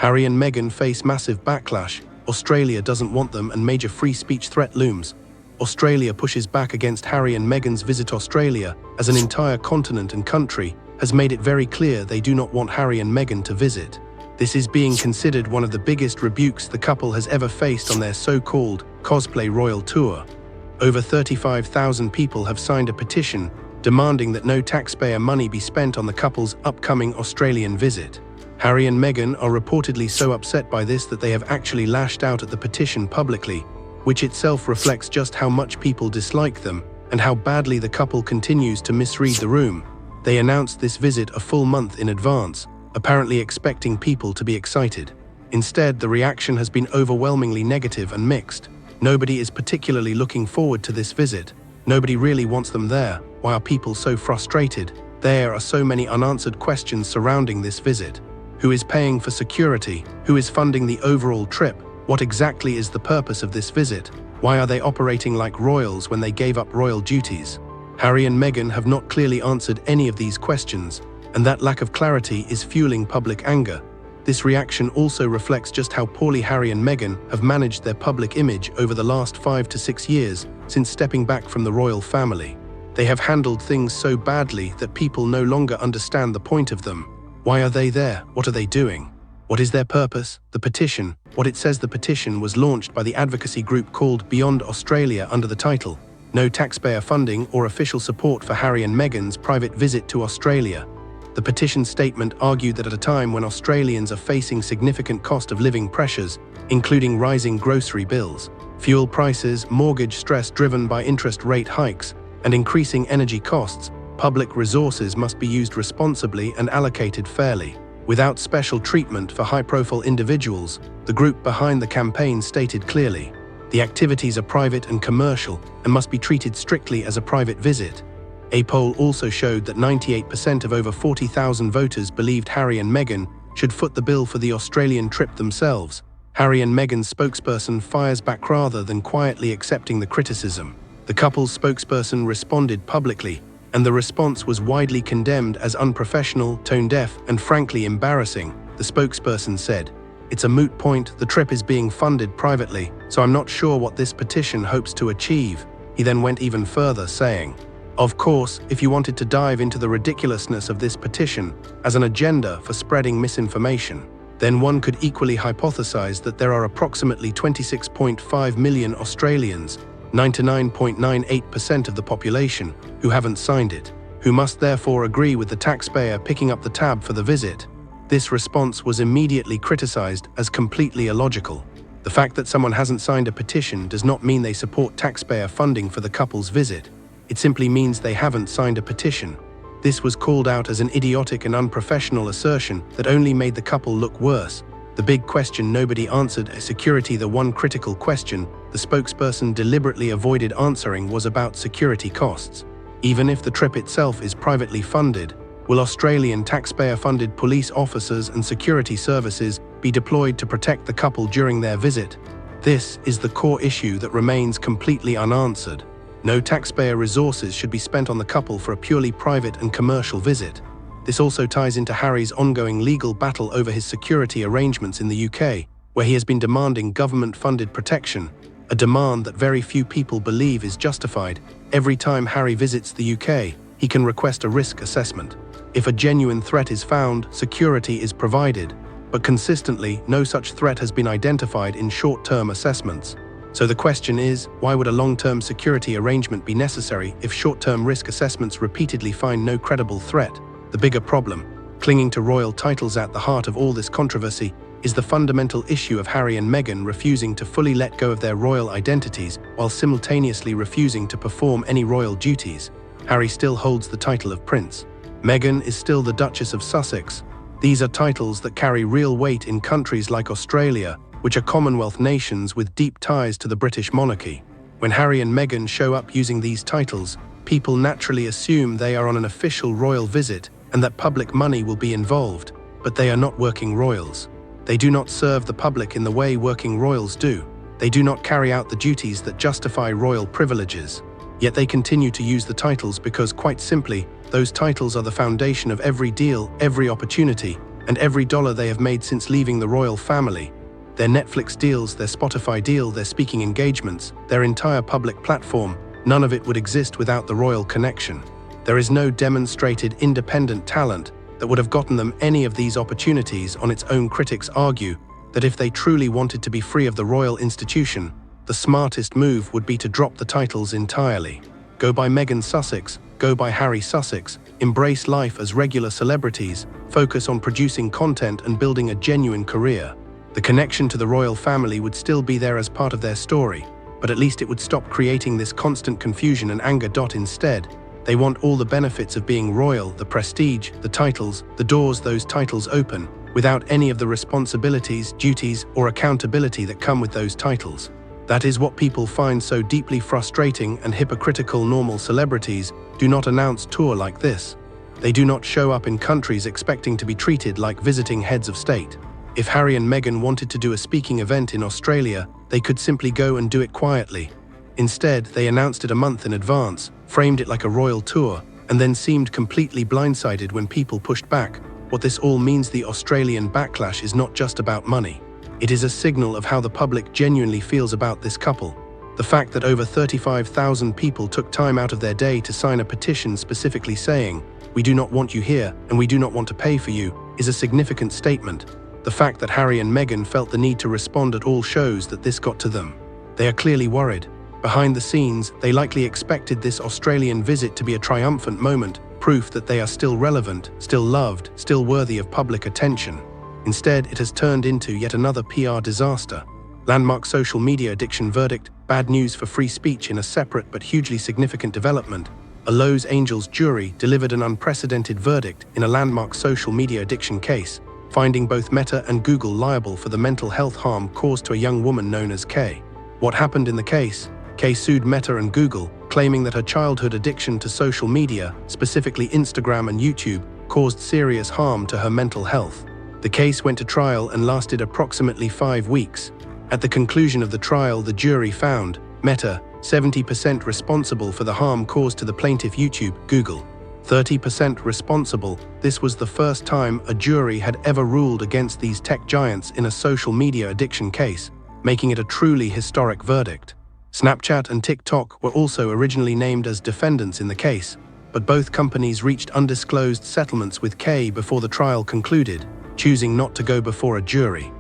Harry and Meghan face massive backlash. Australia doesn't want them and major free speech threat looms. Australia pushes back against Harry and Meghan's visit. Australia, as an entire continent and country, has made it very clear they do not want Harry and Meghan to visit. This is being considered one of the biggest rebukes the couple has ever faced on their so-called cosplay royal tour. Over 35,000 people have signed a petition demanding that no taxpayer money be spent on the couple's upcoming Australian visit. Harry and Meghan are reportedly so upset by this that they have actually lashed out at the petition publicly, which itself reflects just how much people dislike them and how badly the couple continues to misread the room. They announced this visit a full month in advance, apparently expecting people to be excited. Instead, the reaction has been overwhelmingly negative and mixed. Nobody is particularly looking forward to this visit. Nobody really wants them there. Why are people so frustrated? There are so many unanswered questions surrounding this visit. Who is paying for security? Who is funding the overall trip? What exactly is the purpose of this visit? Why are they operating like royals when they gave up royal duties? Harry and Meghan have not clearly answered any of these questions, and that lack of clarity is fueling public anger. This reaction also reflects just how poorly Harry and Meghan have managed their public image over the last 5 to 6 years since stepping back from the royal family. They have handled things so badly that people no longer understand the point of them. Why are they there? What are they doing? What is their purpose? The petition. What it says. The petition was launched by the advocacy group called Beyond Australia under the title, "No taxpayer funding or official support for Harry and Meghan's private visit to Australia." The petition statement argued that at a time when Australians are facing significant cost of living pressures, including rising grocery bills, fuel prices, mortgage stress driven by interest rate hikes, and increasing energy costs, public resources must be used responsibly and allocated fairly, without special treatment for high-profile individuals. The group behind the campaign stated clearly, the activities are private and commercial and must be treated strictly as a private visit. A poll also showed that 98% of over 40,000 voters believed Harry and Meghan should foot the bill for the Australian trip themselves. Harry and Meghan's spokesperson fires back rather than quietly accepting the criticism. The couple's spokesperson responded publicly, and the response was widely condemned as unprofessional, tone-deaf, and frankly embarrassing. The spokesperson said, "It's a moot point. The trip is being funded privately, so I'm not sure what this petition hopes to achieve." He then went even further, saying, "Of course, if you wanted to dive into the ridiculousness of this petition as an agenda for spreading misinformation, then one could equally hypothesize that there are approximately 26.5 million Australians, 99.98% of the population, who haven't signed it, who must therefore agree with the taxpayer picking up the tab for the visit." This response was immediately criticized as completely illogical. The fact that someone hasn't signed a petition does not mean they support taxpayer funding for the couple's visit. It simply means they haven't signed a petition. This was called out as an idiotic and unprofessional assertion that only made the couple look worse. The big question nobody answered is security. The one critical question the spokesperson deliberately avoided answering was about security costs. Even if the trip itself is privately funded, will Australian taxpayer-funded police officers and security services be deployed to protect the couple during their visit? This is the core issue that remains completely unanswered. No taxpayer resources should be spent on the couple for a purely private and commercial visit. This also ties into Harry's ongoing legal battle over his security arrangements in the UK, where he has been demanding government-funded protection, a demand that very few people believe is justified. Every time Harry visits the UK, he can request a risk assessment. If a genuine threat is found, security is provided, but consistently, no such threat has been identified in short-term assessments. So the question is, why would a long-term security arrangement be necessary if short-term risk assessments repeatedly find no credible threat? The bigger problem, clinging to royal titles at the heart of all this controversy, is the fundamental issue of Harry and Meghan refusing to fully let go of their royal identities while simultaneously refusing to perform any royal duties. Harry still holds the title of Prince. Meghan is still the Duchess of Sussex. These are titles that carry real weight in countries like Australia, which are Commonwealth nations with deep ties to the British monarchy. When Harry and Meghan show up using these titles, people naturally assume they are on an official royal visit and that public money will be involved, but they are not working royals. They do not serve the public in the way working royals do. They do not carry out the duties that justify royal privileges. Yet they continue to use the titles because, quite simply, those titles are the foundation of every deal, every opportunity, and every dollar they have made since leaving the royal family, their Netflix deals, their Spotify deal, their speaking engagements, their entire public platform, none of it would exist without the royal connection. There is no demonstrated independent talent that would have gotten them any of these opportunities. On its own, critics argue that if they truly wanted to be free of the royal institution, the smartest move would be to drop the titles entirely. Go by Meghan Sussex, go by Harry Sussex, embrace life as regular celebrities, focus on producing content and building a genuine career. The connection to the royal family would still be there as part of their story, but at least it would stop creating this constant confusion and anger. Instead, they want all the benefits of being royal, the prestige, the titles, the doors those titles open, without any of the responsibilities, duties, or accountability that come with those titles. That is what people find so deeply frustrating and hypocritical. Normal celebrities do not announce tour like this. They do not show up in countries expecting to be treated like visiting heads of state. If Harry and Meghan wanted to do a speaking event in Australia, they could simply go and do it quietly. Instead, they announced it a month in advance, framed it like a royal tour, and then seemed completely blindsided when people pushed back. What this all means: the Australian backlash is not just about money. It is a signal of how the public genuinely feels about this couple. The fact that over 35,000 people took time out of their day to sign a petition specifically saying, "We do not want you here and we do not want to pay for you," is a significant statement. The fact that Harry and Meghan felt the need to respond at all shows that this got to them. They are clearly worried. Behind the scenes, they likely expected this Australian visit to be a triumphant moment, proof that they are still relevant, still loved, still worthy of public attention. Instead, it has turned into yet another PR disaster. Landmark social media addiction verdict, bad news for free speech. In a separate but hugely significant development, a Los Angeles jury delivered an unprecedented verdict in a landmark social media addiction case, finding both Meta and Google liable for the mental health harm caused to a young woman known as Kay. What happened in the case? Kay sued Meta and Google, claiming that her childhood addiction to social media, specifically Instagram and YouTube, caused serious harm to her mental health. The case went to trial and lasted approximately 5 weeks. At the conclusion of the trial, the jury found Meta 70% responsible for the harm caused to the plaintiff, YouTube, Google 30% responsible. This was the first time a jury had ever ruled against these tech giants in a social media addiction case, making it a truly historic verdict. Snapchat and TikTok were also originally named as defendants in the case, but both companies reached undisclosed settlements with Kay before the trial concluded, choosing not to go before a jury.